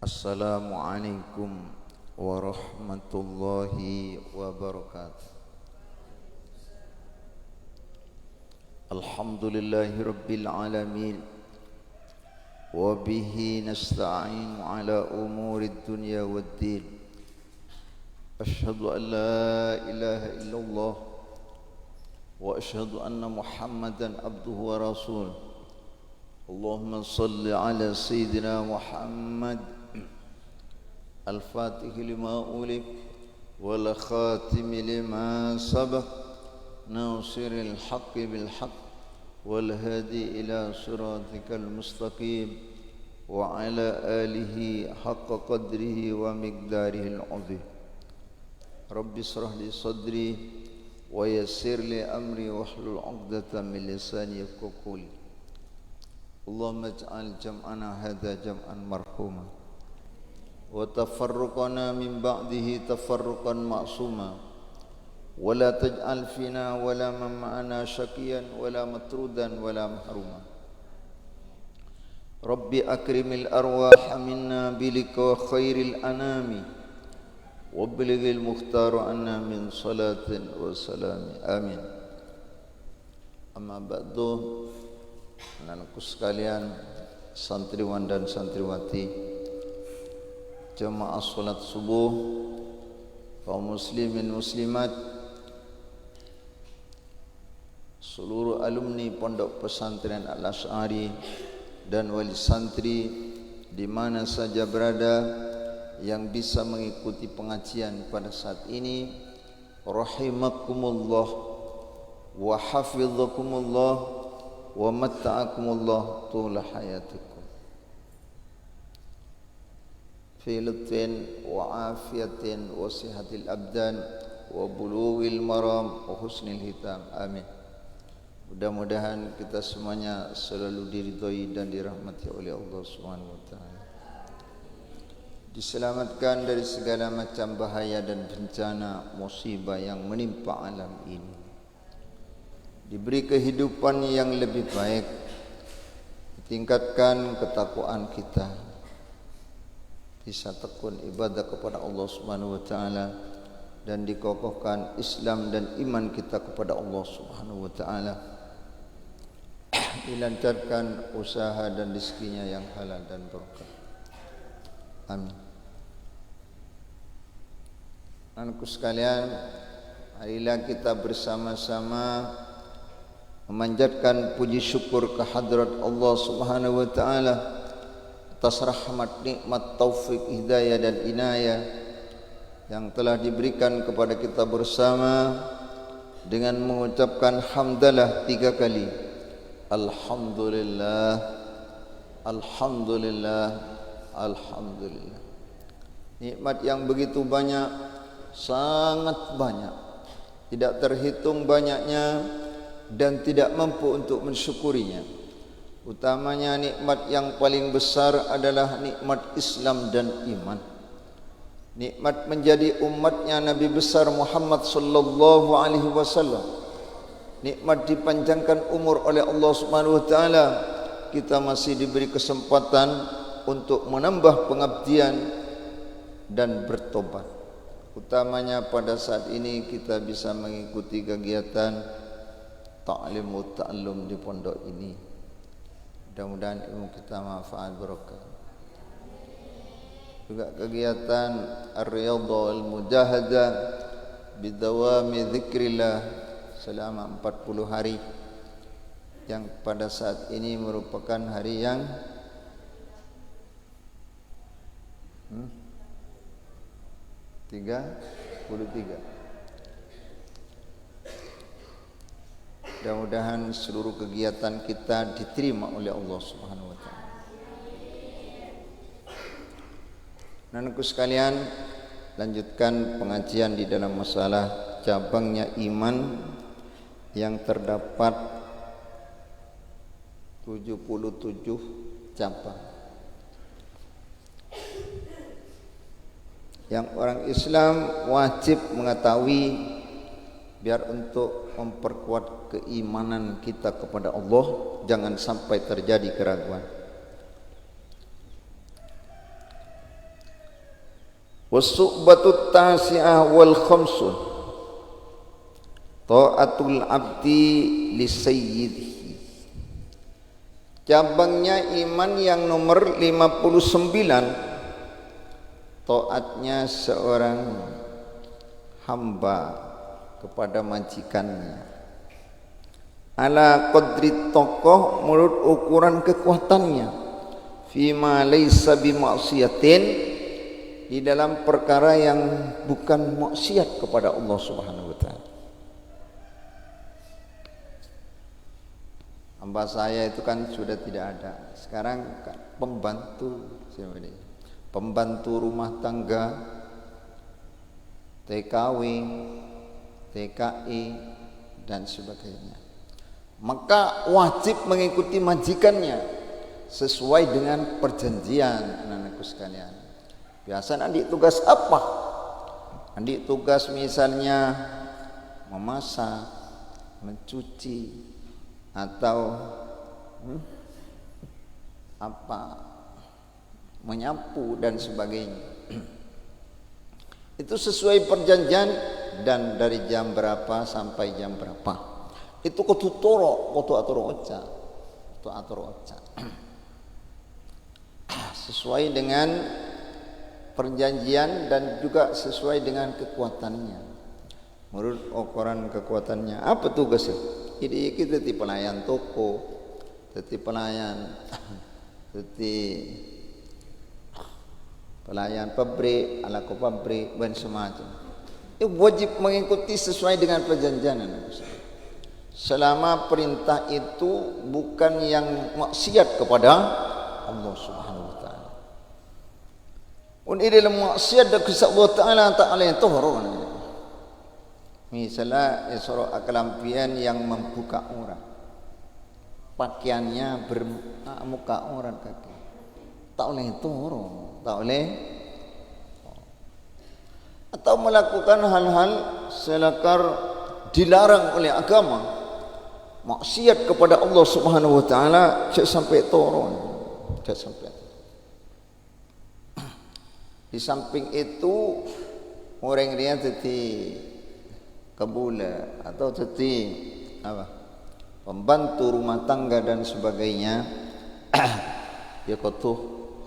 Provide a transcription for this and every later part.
Assalamualaikum warahmatullahi wabarakatuh. Alhamdulillahi rabbil alamin. Wa bihi nasta'inu ala umurid dunya waddin. Ashhadu an la ilaha illallah wa ashhadu anna Muhammadan abduhu wa rasuluh. Allahumma salli ala sayyidina Muhammad al-fatih lima ulib wal khatim lima sabaq nasiril haqqi bil haqq wal hadi ila siratikal mustaqim wa ala alihi haqqa qadrihi wa miqdarihil azim. Rabbi shrah li sadri wa yassir li amri wahlul 'uqdatam min lisani yafqahu qawli. Allahumma ij'al jam'ana hadza jam'an marhuma wa tafarruqana min ba'dihi tafarruqan ma'suma wa la taj'al fina wa la ma'ana syaqiyan wa la matrudan wa la mahruma. Rabbi akrimil arwah minna bilika khairil anami wa bilighil mukhtaru anna min salatin wa salami amin. Amma ba'du, anak-anakku sekalian, santriwan dan santriwati, jemaah salat subuh, kaum muslimin muslimat, seluruh alumni Pondok Pesantren Al-Asy'ari dan wali santri di mana saja berada yang bisa mengikuti pengajian pada saat ini, rahimakumullah wa hafizakumullah wa matta'akumullah tula hayatikum fi lutfin wa afiyatin wa sihatil abdan wa bulughil maram wa husnil hitam amin. Mudah-mudahan kita semuanya selalu diridhoi dan dirahmati oleh Allah Subhanahu wa taala, diselamatkan dari segala macam bahaya dan bencana musibah yang menimpa alam ini, diberi kehidupan yang lebih baik, tingkatkan ketakwaan kita, bisa tekun ibadah kepada Allah Subhanahu wa taala, dan dikokohkan Islam dan iman kita kepada Allah Subhanahu wa taala, dilancarkan usaha dan rezekinya yang halal dan berkah. Amin. Anakku sekalian, marilah kita bersama-sama memanjatkan puji syukur kehadrat Allah Subhanahu wa taala atas rahmat, nikmat, taufik, hidayah dan inayah yang telah diberikan kepada kita bersama dengan mengucapkan hamdalah 3 kali. Alhamdulillah, alhamdulillah, alhamdulillah. Nikmat yang begitu banyak, sangat banyak, tidak terhitung banyaknya dan tidak mampu untuk mensyukurinya. Utamanya nikmat yang paling besar adalah nikmat Islam dan iman. Nikmat menjadi umatnya Nabi besar Muhammad sallallahu alaihi wasallam. Nikmat dipanjangkan umur oleh Allah Subhanahu wa taala. Kita masih diberi kesempatan untuk menambah pengabdian dan bertobat. Utamanya pada saat ini kita bisa mengikuti kegiatan ta'lim wa ta'allum di pondok ini. Mudah-mudahan ilmu kita manfaat barokah. Juga kegiatan ar-riyadhah al-mujahadah bidawami dzikrillah selama 40 hari, yang pada saat ini merupakan hari yang 33. Mudah-mudahan seluruh kegiatan kita diterima oleh Allah Subhanahu wa taala. Anakku sekalian, lanjutkan pengajian di dalam masalah cabangnya iman yang terdapat 77 cabang yang orang Islam wajib mengetahui biar untuk memperkuat keimanan kita kepada Allah, jangan sampai terjadi keraguan. Wasu'batut tasi'ah wal khamsun ta'atul abdi li sayyidihi. Cabangnya iman yang nomor 59, taatnya seorang hamba kepada majikannya ala qadri tokoh menurut ukuran kekuatannya, fima laysa bimaksiatin, di dalam perkara yang bukan maksiat kepada Allah Subhanahu wa taala. Hamba saya itu kan sudah tidak ada. Sekarang pembantu rumah tangga, TKW, TKI dan sebagainya. Maka wajib mengikuti majikannya sesuai dengan perjanjian, anak-anakku sekalian. Biasa nanti tugas apa? Nanti tugas misalnya memasak, mencuci, atau menyapu dan sebagainya. Itu sesuai perjanjian dan dari jam berapa sampai jam berapa. Itu kudu atur oca. Sesuai dengan perjanjian dan juga sesuai dengan kekuatannya. Menurut ukuran kekuatannya. Apa tugasnya? Jadi kita di pelayan toko, jadi pelayan pabrik, alaku pabrik dan semacam. Itu wajib mengikuti sesuai dengan perjanjian. Selama perintah itu bukan yang maksiat kepada Allah Subhanahu wa taala. Ini dalam maksiat kepada Allah Taala yang tohron. Misalnya Isra kelampian yang membuka aurat, pakaiannya bermuka aurat kaki, tak oleh turun, tak oleh, atau melakukan hal-hal selakar dilarang oleh agama, maksiat kepada Allah Subhanahu wa taala, cek sampai turun, cek sampai. Di samping itu orang dia jadi kabula atau jadi pembantu rumah tangga dan sebagainya. Ya kotuh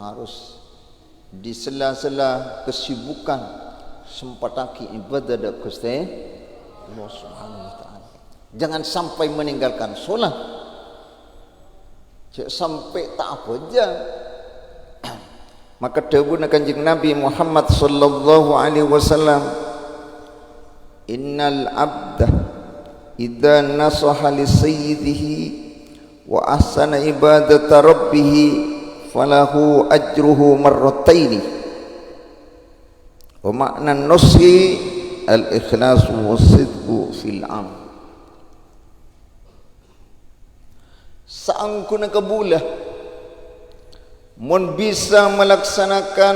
harus di sela-sela kesibukan sempataki ibadah dak Gusti Allah Subhanahu wa taala. Jangan sampai meninggalkan salat. Jangan sampai tak apa aja. Maka dawuh Kanjeng Nabi Muhammad sallallahu alaihi wasallam, innal abda idza nasaha li sayyidihi wa ahsana ibadata rabbih falahu ajruhu marrataini. Wa makna nushi al ikhlasu wasidqu fil am. Saangkuna kabulah mun bisa melaksanakan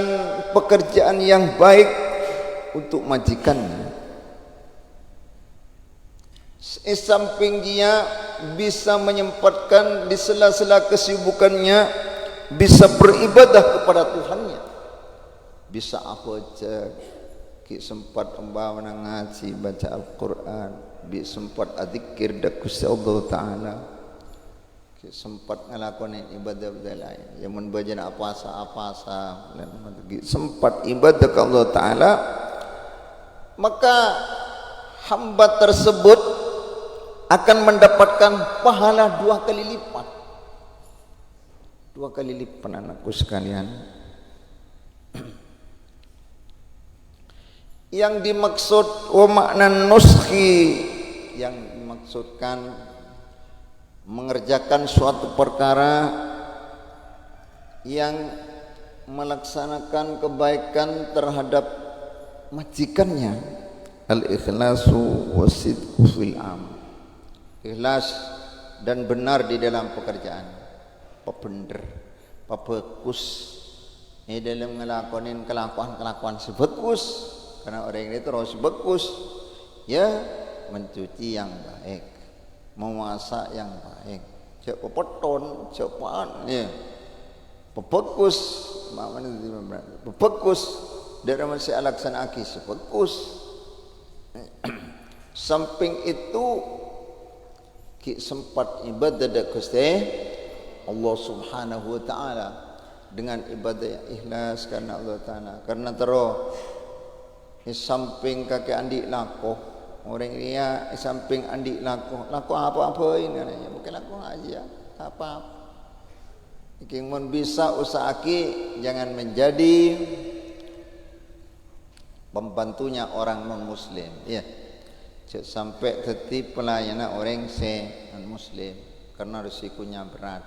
pekerjaan yang baik untuk majikannya, samping dia bisa menyempatkan di sela-sela kesibukannya bisa beribadah kepada Tuhannya, bisa apa aja, ki sempat membawa ngaji baca Al-Quran, bi sempat adzikir dak Gusti Allah taala, ki sempat ngelakonin ibadah lain, yang membaca apa-apa sempat ibadah ke Allah taala, maka hamba tersebut akan mendapatkan pahala 2 kali lipat. 2 kali lipat anakku sekalian. Yang dimaksud wa makna nuskhi, yang dimaksudkan mengerjakan suatu perkara yang melaksanakan kebaikan terhadap majikannya, al-ikhlasu wasidqu fil am. Ikhlas dan benar di dalam pekerjaan, bener, bagus ini dalam ngelakonin kelakuan sebagus, karena orang ini terus bagus ya, mencuci yang baik, memasak yang baik, cek peton, cek pan ya, bagus, bagus dari masih alaksana aki sebagus. Samping itu ki sempat ibadah dak Gusti Allah Subhanahu wa taala dengan ibadah yang ikhlas karena Allah taala. Karena terus di samping kakek andi lakoh orang dia samping andi lakoh apa-apa ini katanya bukan lakoh aja apa iki mun bisa usahaki jangan menjadi pembantunya orang non muslim ya. Sampai tetap pelayanan orang non muslim karena risikonya berat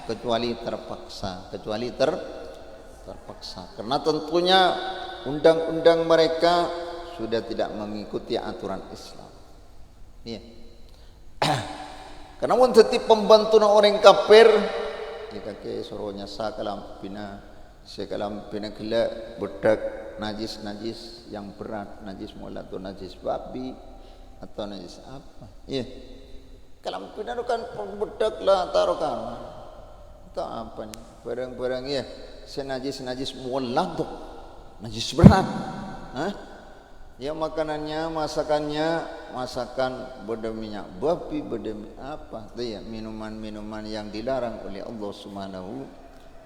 kecuali terpaksa karena tentunya undang-undang mereka sudah tidak mengikuti aturan Islam ya. Karena mun tetap pembantu orang kafir ya kakek soronya sakalam pina gila bedak najis yang berat, najis mulut atau najis babi atau najis apa ya. Kalau pina kan bedak lah taruhkan atau apa nih barang-barang ya najis mulut tuh najis berat ya makanannya masakan berminyak babi apa tuh ya minuman yang dilarang oleh Allah Subhanahu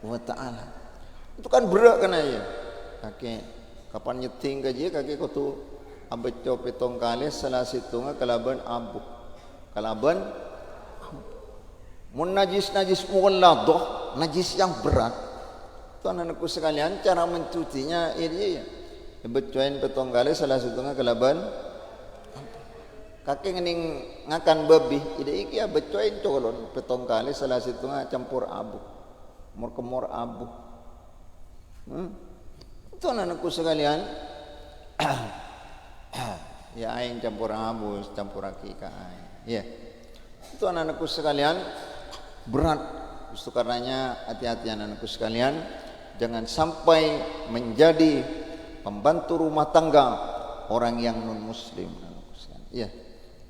wa taala. Itu kan berat kan ya. Kakek kapan nyeting gaji kakek kau tu abet petong kali salah situnga kalaban abu mun najis muwalladoh najis yang berat. Tuan anakku sekalian cara mencucinya ini ya becoin petong kali salah situnga kalaban kakek ngening ngakan babi ide iki ya becoin colon petong kali salah situnga campur abu mur abu itu anakku sekalian ya aing campur abu campur akika aing ya itu anakku sekalian berat justru karenanya hati-hati anakku sekalian jangan sampai menjadi pembantu rumah tangga orang yang non muslim ya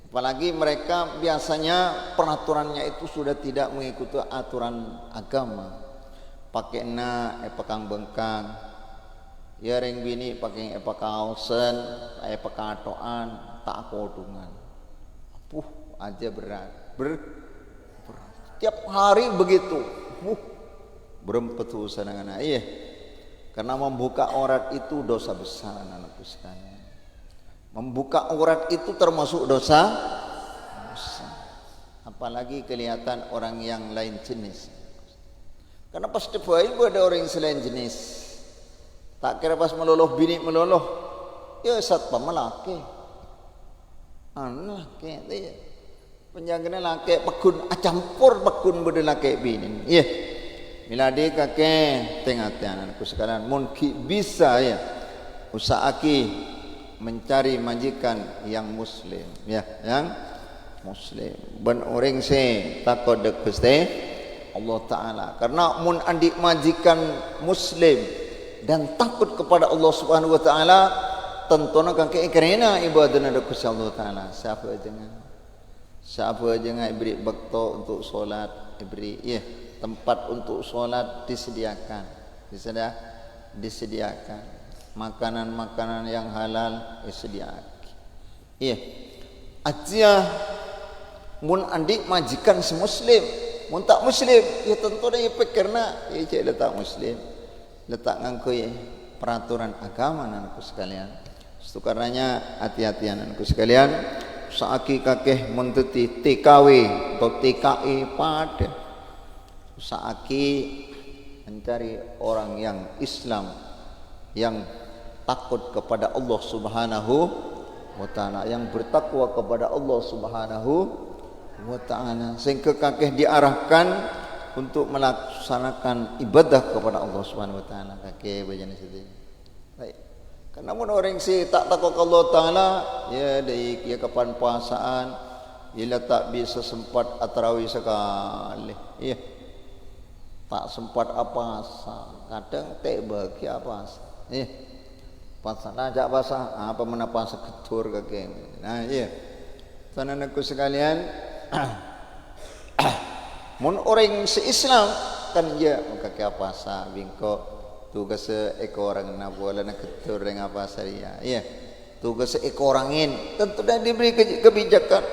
apalagi mereka biasanya peraturannya itu sudah tidak mengikuti aturan agama pakai pakang bengkang ya ring bini pakai pakausen pakatoan tak kodungan aja berat tiap hari begitu berempetu sanangan iya karena membuka aurat itu dosa besar anakku sekalian membuka aurat itu termasuk dosa apalagi kelihatan orang yang lain jenis. Karena pas depai ada orang yang selain jenis. Tak kira pas meloloh bini meloloh, ya satpam laki. Laki dia. Penjaganya laki pekun campur pekun beda laki bini. Ya. Miladi kakek tengah-tengah anakku sekalian mungkin bisa ya usahaki mencari majikan yang muslim ya yang muslim ben orang se takut dek Gusti Allah Ta'ala karena mun andi majikan muslim dan takut kepada Allah Subhanahu Wa Ta'ala tentunya kakek kerana ibadah nada Gusti Allah Ta'ala siapa jangan beri bakto untuk solat beri ya tempat untuk solat disediakan makanan yang halal disediakan iya aja mun andi majikan semuslim mun tak muslim ya tentu dia pikirna ya cek letak muslim letak ngangkui peraturan agama anakku sekalian itu karenanya hati-hati anakku sekalian saaki kakeh menteti TKW atau TKI pada saaki mencari orang yang Islam yang takut kepada Allah Subhanahu wa Ta'ala yang bertakwa kepada Allah Subhanahu wa Ta'ala sehingga kakek diarahkan untuk melaksanakan ibadah kepada Allah Subhanahu wa Ta'ala kakek bajana situ baik karena mun orang si tak takut Allah Ta'ala ya dari ya kapan puasaan ia tak bisa sempat tarawih sekali iya tak sempat apa kadang tak bagi apa iya pasal ajak basah apa menapa seketur kakek nah iya sananku sekalian mun orang se-Islam kan ya kakek puasa bingko tugas seekorang na bola na ketur dengan apa saria. Ya, tugas seekorangin tentu dah diberi kebijakan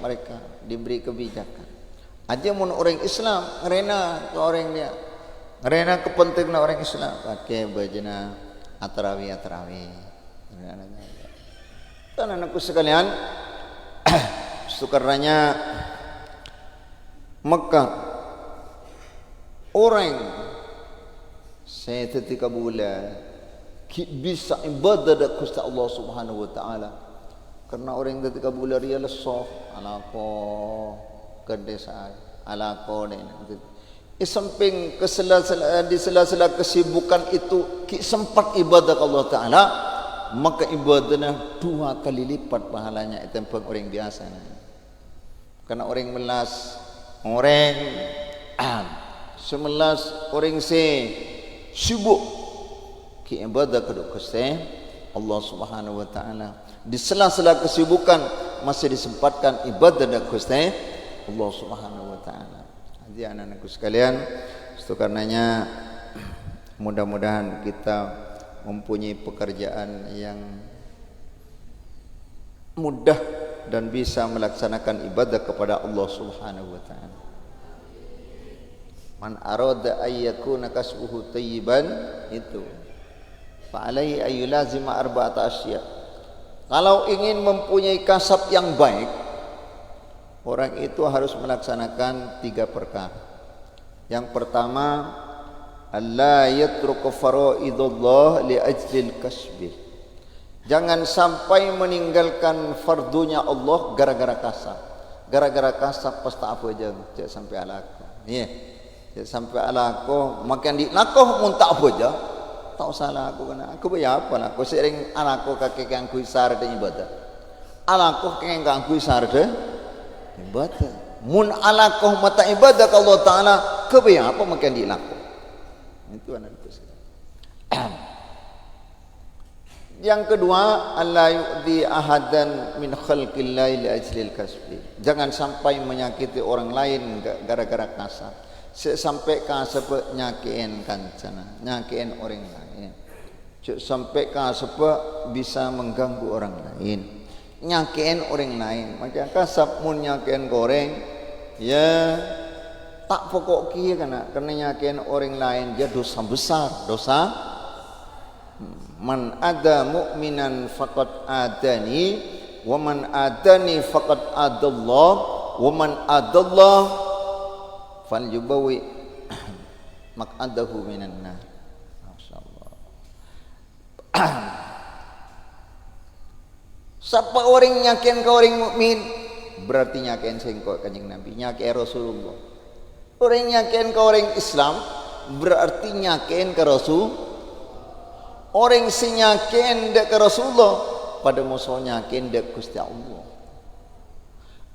mereka diberi kebijakan. Aja mun orang Islam ngerena ke orang dia, ngerena kepentingan orang Islam pakai bajana atarawi. Dan anakku sekalian, sukaranya Mekah orang saya ketika bulan bisa ibadah dekat Gusti Allah Subhanahu wa taala. Karena orang ketika bulan dia lesoh alako kedesaan alako ni. Samping di sela-sela kesibukan itu sempat ibadah Allah taala, maka ibadahnya 2 kali lipat pahalanya itu orang biasa. Karena orang melas orang semelas orang sibuk ki ibadah kedua Gusti Allah Subhanahu wa taala. Di sela-sela kesibukan masih disempatkan ibadah kepada Gusti Allah Subhanahu wa taala. Jadi anak-anakku sekalian, itu karenanya mudah-mudahan kita mempunyai pekerjaan yang mudah dan bisa melaksanakan ibadah kepada Allah Subhanahu wa taala. Man arada ayyakuna kasbuhu tayyiban itu fa alaihi ayyulazima arba'ata asya. Kalau ingin mempunyai kasab yang baik, orang itu harus melaksanakan 3 perkara. Yang pertama, alla yatruku faraidullah li ajlil kasbi. Jangan sampai meninggalkan fardunya Allah gara-gara kasab. Gara-gara kasab pasti apa aja tidak sampai alako. Iya. Tidak sampai alako, makan di lakoh mun tak apa aja. Tak usah aku kena. Aku bayar apa nak? Aku sering alako kakek yang kui sar de ibadah. Alako kakek yang kui sar de ibadah. Mun alako mata ibadah ke Allah Taala, kebayar apa makan di lakoh. Itu anak itu. Yang kedua, alla yu'di ahadan min khalqillahi li ajlil kasbi. Jangan sampai menyakiti orang lain gara-gara kasar. Sampai kasar nyakiin kancana, nyakiin orang lain. Sampai kasar bisa mengganggu orang lain, nyakiin orang lain. Maka kasar mun nyakiin goreng, ya tak pokok kia karena nyakiin orang lain dia dosa besar, dosa. Man ada mu'minan faqad adani, wa man adani faqad adallah, wa man adallah falyubawi maq'adahu minan nar. Masyaallah. Siapa orang nyakian ke orang mukmin berarti nyakian sengkok Kanjeng Nabi, nyakian Rasulullah. Orang nyakian ke orang Islam berarti nyakian ke Rasul. Orang sinyakin dek ke Rasulullah pada musuh nyakin dek Gusti Allah.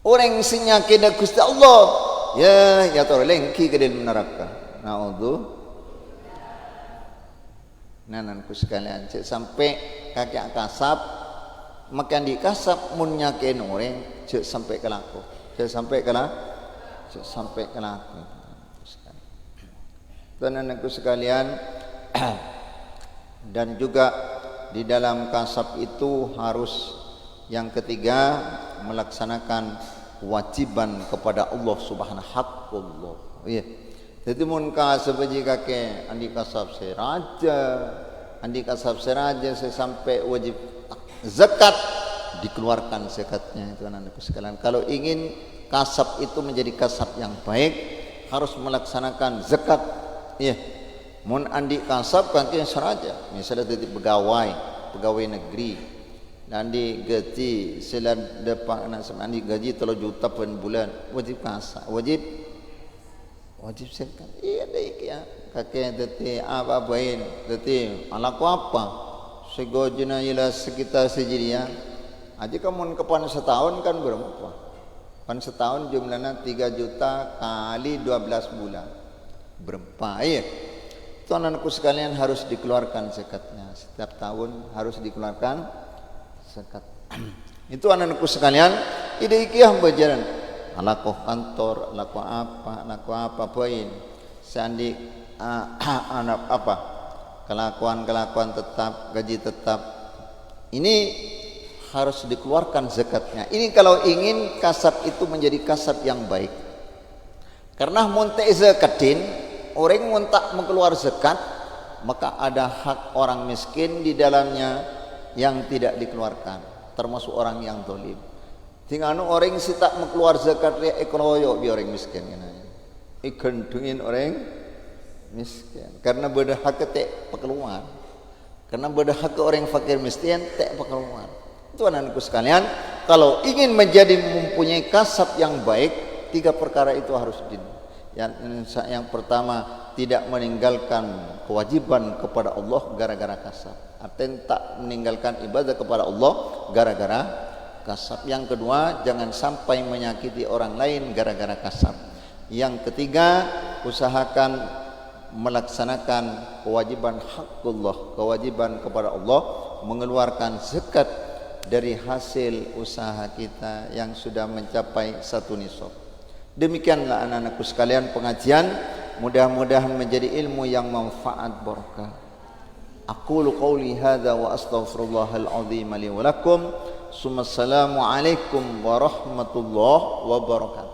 Orang sinyakin dek Gusti Allah ya terlengki ke dalam neraka. Naudzu. Nananku sekalian, sampai kakek kasap makan di kasap mun nyakin orang cek sampai ke laku. Cek sampai ke laku. Nananku sekalian, dan juga di dalam kasab itu harus yang ketiga melaksanakan kewajiban kepada Allah Subhanahu haqqullah. Iya. Jadi mun kasab jika ke andi kasab seraja saya sampai wajib zakat dikeluarkan zakatnya itu anak-anakku sekalian. Kalau ingin kasab itu menjadi kasab yang baik harus melaksanakan zakat. Iya. Mun andi kasab kan kian seraja, misalnya jadi pegawai negeri, andi gaji selain depan anak sama andi gaji 3 juta per bulan, wajib kasab, wajib zakat. Iya deh ya, kakek tete apa bain, tete alaku apa, segojina ialah sekitar sejiria, aja kamu kepan setahun kan berapa? Pan setahun jumlahnya 3 juta kali 12 bulan, berapa ya? Itu anak-anakku sekalian harus dikeluarkan zakatnya. Setiap tahun harus dikeluarkan zakat. Itu anak-anakku sekalian, ide ikiah berjalan. Alakoh kantor, alakoh apa poin. Seandi anak apa kelakuan tetap, gaji tetap, ini harus dikeluarkan zakatnya. Ini kalau ingin kasab itu menjadi kasab yang baik. Karena monte zakatin, orang montak mengeluar zakat, maka ada hak orang miskin di dalamnya yang tidak dikeluarkan, termasuk orang yang zalim. Tinggal orang si tak mengeluar zakat dia ekroyo bi orang miskin ikendungin orang miskin karena beda hak tak pekeluar, karena beda hak orang fakir miskin tak pekeluar. Tuan-tuanku sekalian, kalau ingin menjadi mempunyai kasab yang baik, 3 perkara itu harus yang pertama, tidak meninggalkan kewajiban kepada Allah gara-gara kasab. Artinya tak meninggalkan ibadah kepada Allah gara-gara kasab. Yang kedua, jangan sampai menyakiti orang lain gara-gara kasab. Yang ketiga, usahakan melaksanakan kewajiban hakullah, kewajiban kepada Allah, mengeluarkan zakat dari hasil usaha kita yang sudah mencapai 1 nisab. Demikianlah anak-anakku sekalian pengajian, mudah-mudahan menjadi ilmu yang manfaat barakah. Aqulu qawli hadza wa astaghfirullahal azim li wa lakum. Assalamu alaikum warahmatullahi wabarakatuh.